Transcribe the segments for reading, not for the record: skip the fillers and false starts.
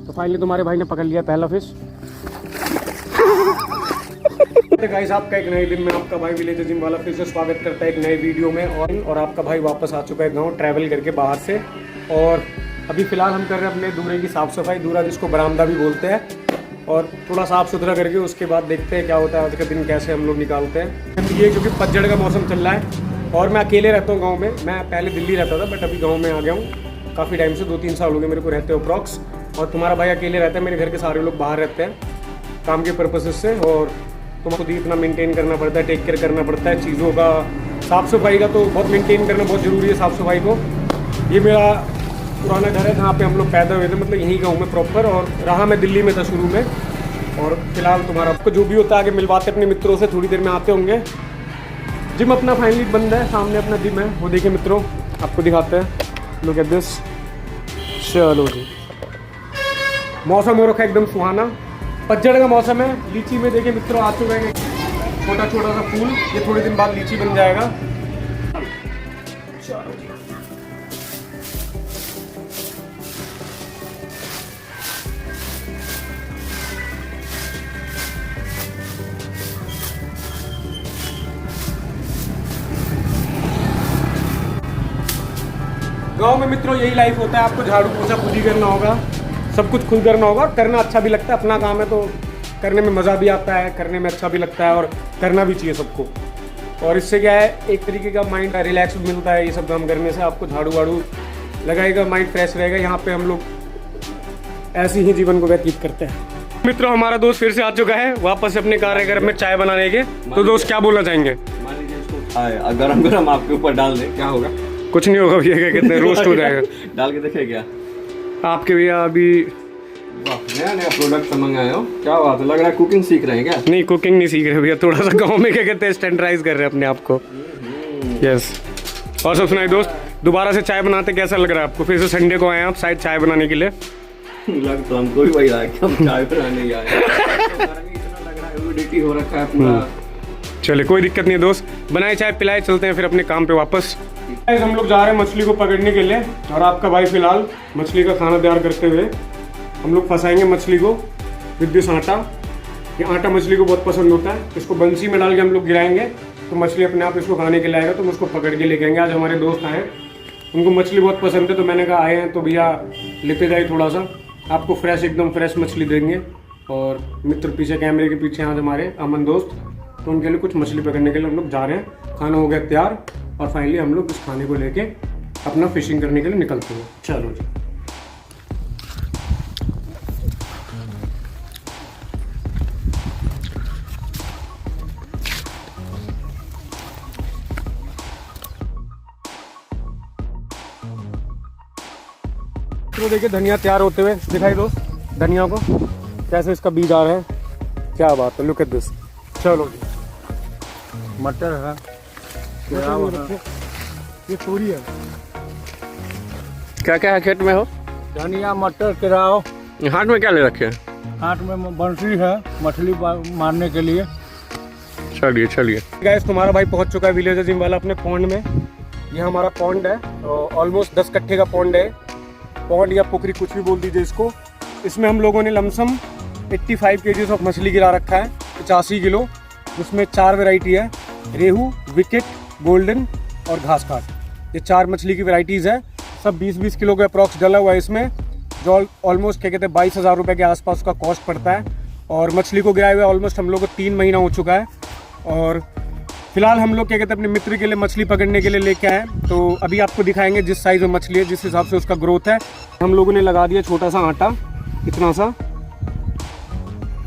तो फाइनली तुम्हारे भाई ने पकड़ लिया पहला फिश। गाइस, आपका एक नए दिन में आपका भाई विलेज जिम वाला फिर से स्वागत करता है एक नए वीडियो में। और आपका भाई वापस आ चुका है गांव ट्रैवल करके बाहर से। और अभी फिलहाल हम कर रहे हैं अपने दूल्हे की साफ़ सफाई। दूल्हा जिसको बरामदा भी बोलते हैं, और थोड़ा साफ़ सुथरा करके उसके बाद देखते हैं क्या होता है आज का दिन कैसे हम लोग निकालते हैं। ये क्योंकि पतझड़ का मौसम चल रहा है और मैं अकेले रहता हूँ गाँव में। मैं पहले दिल्ली रहता था बट अभी गाँव में आ गया हूँ काफ़ी टाइम से, 2-3 साल हो गए मेरे को रहते हो अप्रॉक्स। और तुम्हारा भाई अकेले रहता है, मेरे घर के सारे लोग बाहर रहते हैं काम के पर्पसेस से। और तुमको खुद ही इतना मेंटेन करना पड़ता है, टेक केयर करना पड़ता है चीज़ों का। साफ़ सफाई का तो बहुत मेंटेन करना बहुत ज़रूरी है साफ़ सफाई को। ये मेरा पुराना घर है जहाँ पे हम लोग पैदा हुए थे, मतलब यहीं का हूँ मैं प्रॉपर। और रहा मैं दिल्ली में था शुरू में। और फिलहाल तुम्हारा आपको जो भी होता है आगे मिलवाते अपने मित्रों से, थोड़ी देर में आते होंगे। जिम अपना फाइनली बंद है, सामने अपना जिम है वो देखिए मित्रों, आपको दिखाते हैं। Look at this. चलो जी, मौसम हो रखा है एकदम सुहाना, पतझड़ का मौसम है। लीची में देखिए मित्रों आ चुका है छोटा छोटा सा फूल, ये थोड़े दिन बाद लीची बन जाएगा। चलो जी, गाँव में मित्रों यही लाइफ होता है। आपको झाड़ू पोछा खुद ही करना होगा, सब कुछ खुद करना होगा। और करना अच्छा भी लगता है, अपना काम है तो करने में मज़ा भी आता है, करने में अच्छा भी लगता है और करना भी चाहिए सबको। और इससे क्या है, एक तरीके का माइंड रिलैक्स मिलता है ये सब काम करने से। आपको झाड़ू वाड़ू लगाएगा, माइंड फ्रेश रहेगा। यहाँ पे हम लोग ऐसे ही जीवन को व्यतीत करते हैं। मित्रों हमारा दोस्त फिर से आ चुका है वापस अपने कार्यक्रम में चाय बनाने के। तो दोस्त क्या बोलना चाहेंगे? मान लीजिए इसको गरम गरम आपके ऊपर डाल दे, क्या होगा? कुछ नहीं होगा भैया, क्या कहते हैं, रोस्ट हो जाएगा। डाल के देखे क्या आपके भैया अभी नया नया प्रोडक्ट मंगाए हो, क्या बात है, लग रहा है कुकिंग सीख रहे हैं क्या? नहीं, कुकिंग नहीं सीख रहे भैया, थोड़ा सा गाँव में क्या कहते हैं स्टैंडर्डाइज कर रहे हैं अपने आप को। यस। और सब सुनाइए दोस्त, दोबारा से चाय बनाते कैसा लग रहा है आपको? फिर से संडे को आए आप शायद चाय बनाने के लिए। लग तो हमको भी वही रहा है कि हम चाय बनाने ही आए हैं। इतना लग रहा है ह्यूमिडिटी हो रखा है पूरा। चले कोई दिक्कत नहीं है दोस्त, बनाए चाय पिलाए, चलते हैं फिर अपने काम पे वापस। हम लोग जा रहे हैं मछली को पकड़ने के लिए और आपका भाई फिलहाल मछली का खाना तैयार करते हुए हम लोग फंसाएंगे मछली को विद दिस आटा। ये आटा मछली को बहुत पसंद होता है, इसको बंसी में डाल के हम लोग गिराएंगे तो मछली अपने आप इसको खाने के लिए आएगा। तो हम उसको पकड़ के लेके आएंगे। आज हमारे दोस्त आए, उनको मछली बहुत पसंद है तो मैंने कहा आए हैं तो भैया लेते जाइए थोड़ा सा, आपको फ्रेश एकदम फ्रेश मछली देंगे। और मित्र पीछे कैमरे के पीछे आज हमारे अमन दोस्त, तो उनके लिए कुछ मछली पकड़ने के लिए हम लोग जा रहे हैं। खाना हो गया तैयार और फाइनली हम लोग इस खाने को लेके अपना फिशिंग करने के लिए निकलते हैं। चलो जी। तो देखिए धनिया तैयार होते हुए दिखाई दो, धनिया को कैसे इसका बीज आ रहा है, क्या बात है। Look at this. चलो जी, मटर है, ये चोरी है। क्या क्या है खेत में हो? धनिया, मटर, केराव। हाथ में क्या ले रखे हैं? हाथ में बंसी है मछली मारने के लिए। चलिए चलिए गाइस, तुम्हारा भाई पहुंच चुका है विलेज जिम वाला अपने पॉन्ड में। ये हमारा पॉन्ड है, ऑलमोस्ट 10 कट्ठे का पॉन्ड है। पॉन्ड या पुकरी कुछ भी बोल दीजिए इसको। इसमें हम लोगों ने लमसम 85 kg ऑफ मछली गिरा रखा है, 85 किलो। उसमें 4 वैरायटी है, रेहू, विकेट, गोल्डन और घास काट। ये 4 मछली की वैरायटीज़ है। सब 20-20 किलो का अप्रॉक्स डला हुआ है इसमें, जो ऑलमोस्ट क्या कहते हैं 22,000 रुपये के आसपास उसका कॉस्ट पड़ता है। और मछली को गिराए हुए ऑलमोस्ट हम लोग को 3 महीना हो चुका है। और फिलहाल हम लोग क्या कहते हैं अपने मित्र के लिए मछली पकड़ने के लिए लेके आए। तो अभी आपको दिखाएंगे जिस साइज़ में मछली है, जिस हिसाब से उसका ग्रोथ है। हम लोगों ने लगा दिया छोटा सा आटा, इतना सा,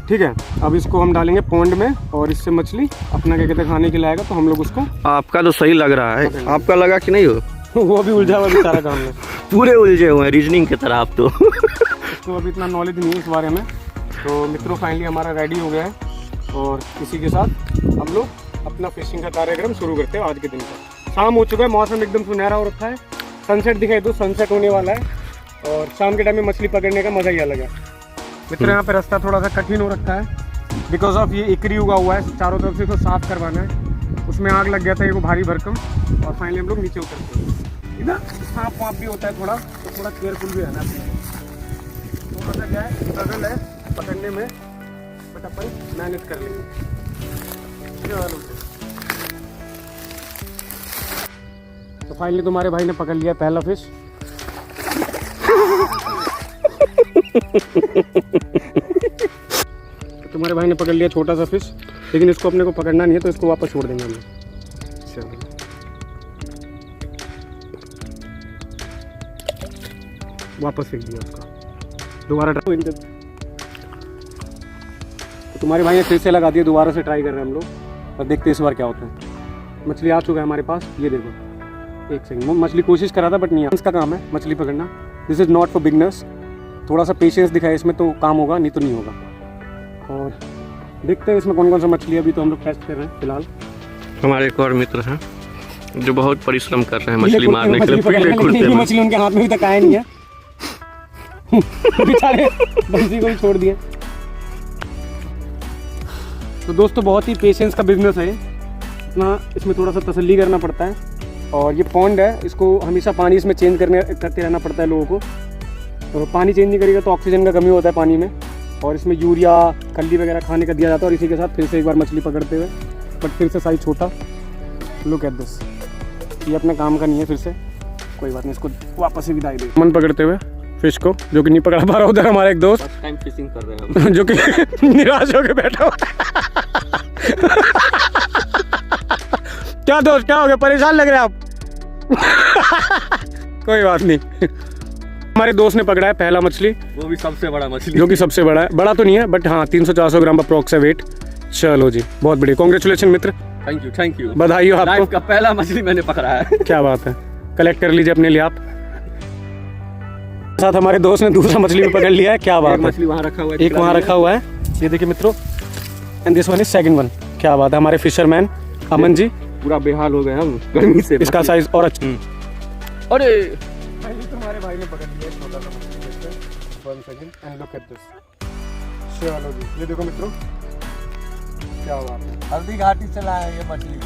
ठीक है। अब इसको हम डालेंगे पॉन्ड में और इससे मछली अपना क्या कहते हैं खाने के लिए आएगा। तो हम लोग उसको, आपका तो सही लग रहा है, आपका लगा कि नहीं हो? वो भी उलझा हुआ भी सारा काम में, पूरे उलझे हुए हैं रीजनिंग की तरह आप तो। तो अभी इतना नॉलेज नहीं है इस बारे में। तो मित्रों फाइनली हमारा रेडी हो गया है और इसी के साथ हम लोग अपना फिशिंग का कार्यक्रम शुरू करते हैं आज के दिन का। शाम हो चुका है, मौसम एकदम सुनहरा हो रखा है, सनसेट दिखाई दो, सनसेट होने वाला है। और शाम के टाइम में मछली पकड़ने का मज़ा ही अलग है। मित्र यहाँ पे रास्ता थोड़ा सा कठिन हो रखा है बिकॉज ऑफ ये एकरी उगा हुआ है, चारों तरफ से इसको साफ करवाना है। उसमें आग लग गया था ये को भारी भरकम। और फाइनली हम लोग नीचे उतरते हैं। इधर सांप वाप भी होता है थोड़ा, तो थोड़ा केयरफुल भी रहना चाहिए। थोड़ा सा क्या है स्ट्रगल है पकड़ने में, बट अपन मेहनत कर लेंगे। तो फाइनली तुम्हारे भाई ने पकड़ लिया पहला फिश। तुम्हारे भाई ने पकड़ लिया छोटा सा फिश, लेकिन इसको अपने को पकड़ना नहीं है तो इसको वापस छोड़ देंगे हम लोग। चलो वापस फेंक दिया उसका, दोबारा ट्राई। तो तुम्हारे भाई ने फिर से लगा दिया, दोबारा से ट्राई कर रहे हैं हम लोग और देखते हैं इस बार क्या होता है। मछली आ चुका है हमारे पास, ये देखो। एक सेकंड, मछली कोशिश करा था बट नहीं, इसका काम है मछली पकड़ना। This is not for beginners. थोड़ा सा पेशेंस दिखाए इसमें तो काम होगा, नहीं तो नहीं होगा। और देखते हैं इसमें कौन कौन सा मछली, अभी तो हम लोग टेस्ट कर रहे हैं फिलहाल। हमारे एक और मित्र हैं जो बहुत परिश्रम कर रहे हैं मछली मारने के लिए। मछली उनके हाथ में भी तक आया नहीं है। बेचारे बंसी को भी छोड़ दिए। तो दोस्तों बहुत ही पेशेंस का बिजनेस है, इतना इसमें थोड़ा सा तसल्ली करना पड़ता है। और ये पॉन्ड है, इसको हमेशा पानी इसमें चेंज करते रहना पड़ता है लोगों को। तो पानी चेंज नहीं करेगा तो ऑक्सीजन का कमी होता है पानी में, और इसमें यूरिया खल्ली वगैरह खाने का दिया जाता है। और इसी के साथ फिर से एक बार मछली पकड़ते हुए, बट फिर से साइज छोटा। लुक एट दिस, ये अपने काम का नहीं है। फिर से कोई बात नहीं, इसको वापस से विदाई दे। मन पकड़ते हुए फिश को, जो कि नहीं पकड़ा पा रहा उधर हमारा एक दोस्त फर्स्ट टाइम फिशिंग कर रहे हैं हम। जो कि निराश होकर बैठा हुआ। क्या दोस्त, क्या हो गया, परेशान लग रहे हैं आप? कोई बात नहीं, हमारे दोस्त ने पकड़ा है पहला मछली, वो भी सबसे बड़ा मछली, जो कि सबसे बड़ा है। बड़ा तो नहीं है बट हाँ 300-400 ग्राम अप्रोक्स है वेट। चलो जी, बहुत बढ़िया, कांग्रेचुलेशन मित्र, थैंक यू बधाई हो आपको। लाइफ का पहला मछली मैंने पकड़ा है। क्या बात है, कलेक्ट कर लीजिए अपने लिए आप। साथ हमारे दोस्त ने दूसरा मछली भी पकड़ लिया है। क्या बात है, मछली वहाँ रखा हुआ है, एक वहाँ रखा हुआ है, ये देखिए मित्रों। And this one is second one. क्या बात है, हमारे फिशरमैन अमन जी पूरा बेहाल हो गए हम गर्मी से। इसका साइज और अच्छा। अरे तुम्हारे भाई ने पकड़ लिया छोटा सा मछली। One second and look at this. चलो जी, ये देखो मित्रों, क्या बात है, हल्दी घाटी चला है ये मछली।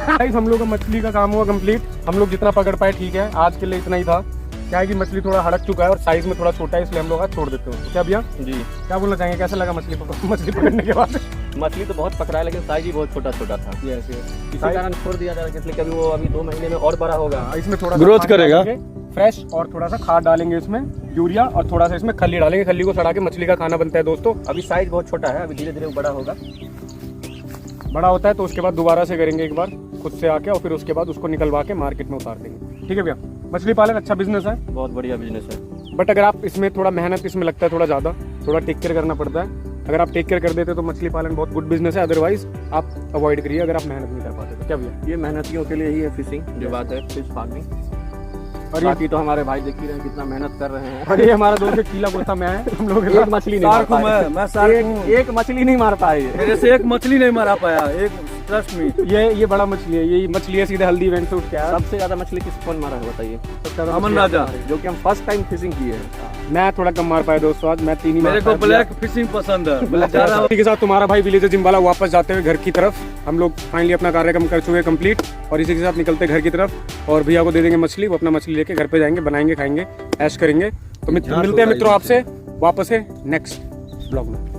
गाइस हम लोग का मछली का काम हुआ कंप्लीट। हम लोग जितना पकड़ पाए ठीक है, आज के लिए इतना ही था। क्या है कि मछली थोड़ा हड़क चुका है और साइज में थोड़ा छोटा है, इसलिए हम लोग आज छोड़ देते हैं। क्या भैया जी, क्या बोलना चाहेंगे, कैसा लगा मछली पकड़ने के बाद? मछली तो बहुत पकड़ा है लेकिन साइज ही बहुत छोटा छोटा था। इसी कारण छोड़ दिया जा रहा है, इसलिए कभी वो अभी 2 महीने में और बड़ा होगा। इसमें थोड़ा ग्रोथ करेगा फ्रेश, और थोड़ा सा खाद डालेंगे इसमें, यूरिया, और थोड़ा सा इसमें खल्ली डालेंगे। खल्ली को सड़ा के मछली का खाना बनता है दोस्तों। अभी साइज बहुत छोटा है, अभी धीरे धीरे वो बड़ा होगा। बड़ा होता है तो उसके बाद दोबारा से करेंगे एक बार खुद से आके, और फिर उसके बाद उसको निकलवा के मार्केट में उतार देंगे। ठीक है भैया, मछली पालन अच्छा बिजनेस है, बहुत बढ़िया बिजनेस है। बट अगर आप इसमें थोड़ा मेहनत इसमें लगता है, थोड़ा ज़्यादा, थोड़ा टेक केयर करना पड़ता है। अगर आप टेक केयर कर देते तो मछली पालन बहुत गुड बिजनेस है। अदरवाइज आप अवॉइड करिए अगर आप मेहनत नहीं कर पाते तो। क्या भैया, ये मेहनतियों के लिए ही है फिशिंग, जो बात है फिश फार्मिंग। और बाकी तो हमारे भाई देख ही रहे हैं कितना मेहनत कर रहे हैं। और ये हमारा दोस्त कीला कुर्ता में है, हम लोग एक मछली नहीं मार पाए। मैं सार्क हूँ। एक मछली नहीं मार पाए, मेरे से एक मछली नहीं मारा पाया, एक ट्रस्ट मी। ये बड़ा मछली है, ये मछली है सीधे हल्दी इवेंट से उठ के आया। सबसे ज्यादा मछली किस कौन मारा है बताइए? अमन राजा, जो कि हम फर्स्ट टाइम फिशिंग किए हैं। मैं थोड़ा कम मार पाया दोस्तों आज, मैं 3 ही मेरे को ब्लैक फिशिंग पसंद है। इसी के साथ तुम्हारा भाई विलेजर जिम्बाला वापस जाते हुए घर की तरफ। हम लोग फाइनली अपना कार्यक्रम कर चुके हैं कंप्लीट, और इसी के साथ निकलते हैं घर की तरफ। और भैया को दे देंगे मछली, वो अपना मछली लेके घर पे जाएंगे, बनाएंगे, खाएंगे, ऐश करेंगे। तो मिलते हैं मित्रों आपसे वापस है नेक्स्ट ब्लॉग में।